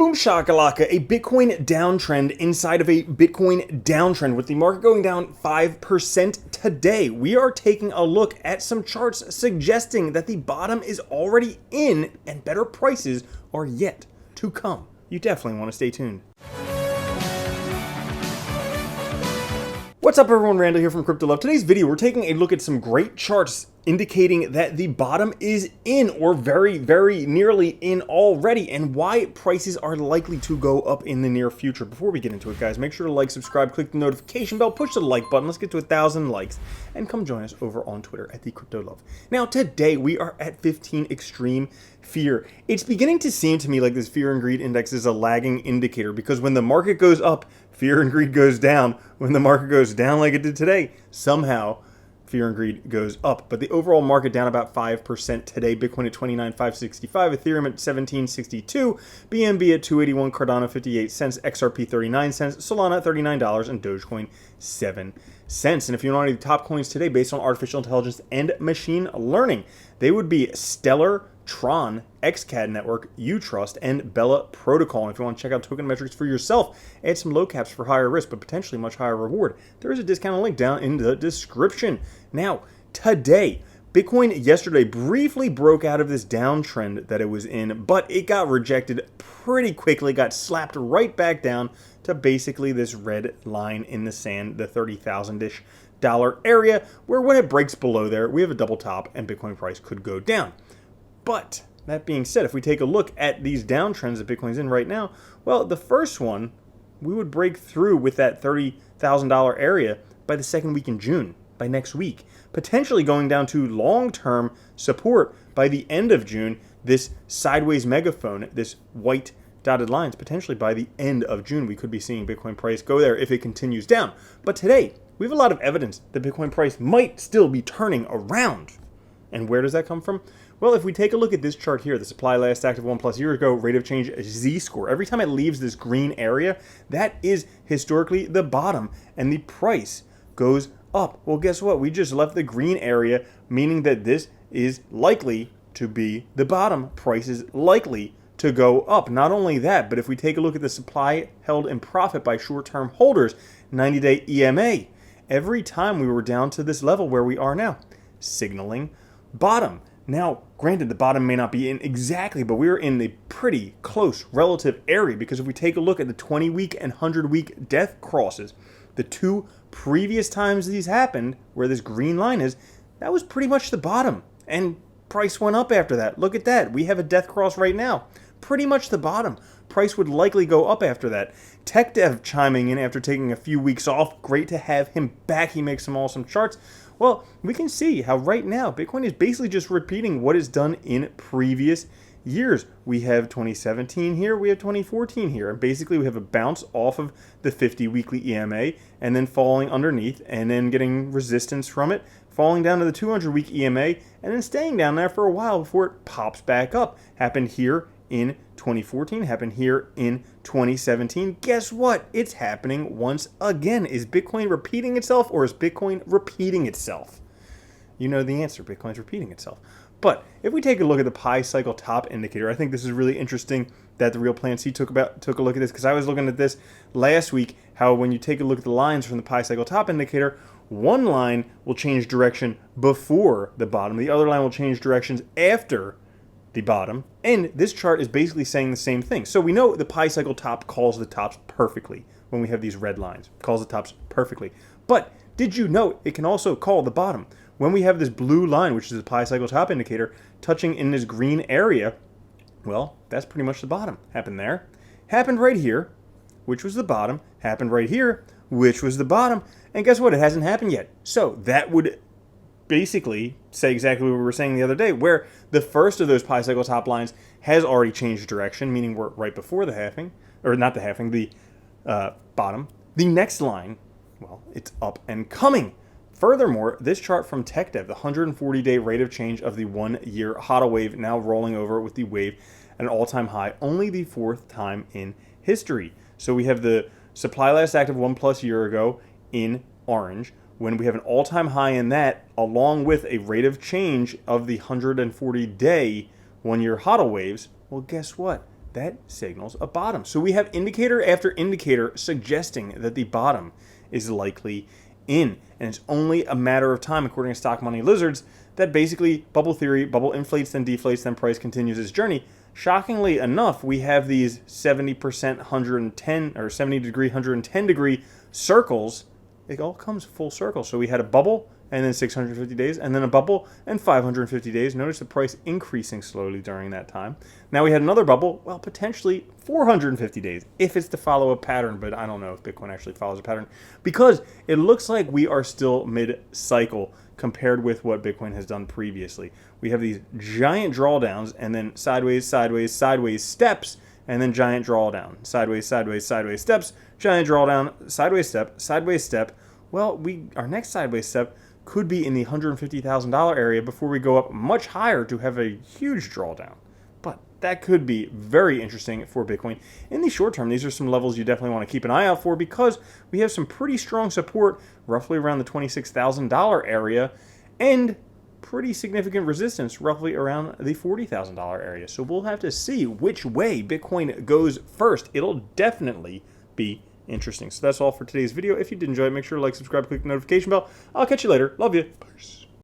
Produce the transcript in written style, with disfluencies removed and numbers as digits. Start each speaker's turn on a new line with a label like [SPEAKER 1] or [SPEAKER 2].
[SPEAKER 1] Boom shakalaka, a Bitcoin downtrend inside of a Bitcoin downtrend with the market going down 5% today. We are taking a look at some charts suggesting that the bottom is already in and better prices are yet to come. You definitely want to stay tuned. What's up everyone, Randall here from Crypto Love. Today's video, we're taking a look at some great charts indicating that the bottom is in or very nearly in already and why prices are likely to go up in the near future. Before we get into it, guys, make sure to like, subscribe, click the notification bell, push the like button. Let's get to 1,000 likes and come join us over on Twitter at the Crypto Love. Now today we are at 15 extreme fear. It's beginning to seem to me like this fear and greed index is a lagging indicator because when the market goes up, fear and greed goes down. When the market goes down like it did today, somehow fear and greed goes up. But the overall market down about 5% today. Bitcoin at 29,565, Ethereum at 1762, BNB at 281, Cardano 58 cents, XRP 39 cents, Solana at $39, and Dogecoin 7 cents. And if you know any of the top coins today based on artificial intelligence and machine learning, they would be Stellar, Tron, XCAD Network, Utrust, and Bella Protocol. And if you want to check out token metrics for yourself, add some low caps for higher risk, but potentially much higher reward, there is a discount link down in the description. Now, today, Bitcoin yesterday briefly broke out of this downtrend that it was in, but it got rejected pretty quickly, got slapped right back down to basically this red line in the sand, the 30,000-ish dollar area, where when it breaks below there, we have a double top and Bitcoin price could go down. But that being said, if we take a look at these downtrends that Bitcoin's in right now, well, the first one, we would break through with that $30,000 area by the second week in June, by next week, potentially going down to long-term support by the end of June, this sideways megaphone, this white dotted lines, potentially by the end of June, we could be seeing Bitcoin price go there if it continues down. But today, we have a lot of evidence that Bitcoin price might still be turning around. And where does that come from? Well, if we take a look at this chart here, the supply last active 1+ year ago, rate of change Z-score, every time it leaves this green area, that is historically the bottom, and the price goes up. Well, guess what? We just left the green area, meaning that this is likely to be the bottom. Price is likely to go up. Not only that, but if we take a look at the supply held in profit by short-term holders, 90-day EMA, every time we were down to this level where we are now, signaling bottom. Now, granted, the bottom may not be in exactly, but we're in a pretty close relative area because if we take a look at the 20-week and 100-week death crosses, the two previous times these happened, where this green line is, that was pretty much the bottom. And price went up after that. Look at that. We have a death cross right now. Pretty much the bottom. Price would likely go up after that. TechDev chiming in after taking a few weeks off. Great to have him back. He makes some awesome charts. Well, we can see how right now Bitcoin is basically just repeating what is done in previous years. We have 2017 here, we have 2014 here, and basically we have a bounce off of the 50 weekly EMA and then falling underneath and then getting resistance from it, falling down to the 200-week EMA and then staying down there for a while before it pops back up. Happened here in 2014, happened here in 2017. Guess what? It's happening once again. Is Bitcoin repeating itself or is Bitcoin repeating itself? You know the answer. Bitcoin's repeating itself. But if we take a look at the Pi cycle top indicator, I think this is really interesting that the Real Plan C took a look at this because I was looking at this last week, how when you take a look at the lines from the Pi cycle top indicator, one line will change direction before the bottom, the other line will change directions after the bottom, and this chart is basically saying the same thing. So we know the Pi cycle top calls the tops perfectly when we have these red lines, calls the tops perfectly. But did you know it can also call the bottom? When we have this blue line, which is the Pi cycle top indicator, touching in this green area, well, that's pretty much the bottom. Happened there, happened right here, which was the bottom, happened right here, which was the bottom, and guess what? It hasn't happened yet. So that would basically say exactly what we were saying the other day, where the first of those Pi cycle top lines has already changed direction, meaning we're right before the halving, or not the halving, the bottom. The next line, well, it's up and coming. Furthermore, this chart from TechDev, the 140-day rate of change of the 1-year HODL wave now rolling over with the wave at an all-time high, only the 4th time in history. So we have the supply last active 1+ year ago in orange, when we have an all-time high in that, along with a rate of change of the 140-day 1-year HODL waves, well, guess what? that signals a bottom. So we have indicator after indicator suggesting that the bottom is likely in. And it's only a matter of time, according to Stock Money Lizards, that basically bubble theory, bubble inflates, then deflates, then price continues its journey. Shockingly enough, we have these 70%, 110 or 70 degree, 110 degree circles. It all comes full circle. So we had a bubble and then 650 days, and then a bubble and 550 days. Notice the price increasing slowly during that time. Now we had another bubble, well, potentially 450 days, if it's to follow a pattern, but I don't know if Bitcoin actually follows a pattern, because it looks like we are still mid-cycle compared with what Bitcoin has done previously. We have these giant drawdowns, and then sideways, sideways, sideways steps, and then giant drawdown. Sideways, sideways, sideways steps, giant drawdown, sideways step, sideways step. Well, our next sideways step could be in the $150,000 area before we go up much higher to have a huge drawdown. But that could be very interesting for Bitcoin. In the short term, these are some levels you definitely want to keep an eye out for, because we have some pretty strong support roughly around the $26,000 area and pretty significant resistance roughly around the $40,000 area. So we'll have to see which way Bitcoin goes first. It'll definitely be interesting. So that's all for today's video. If you did enjoy it, make sure to like, subscribe, click the notification bell. I'll catch you later. Love you. Peace.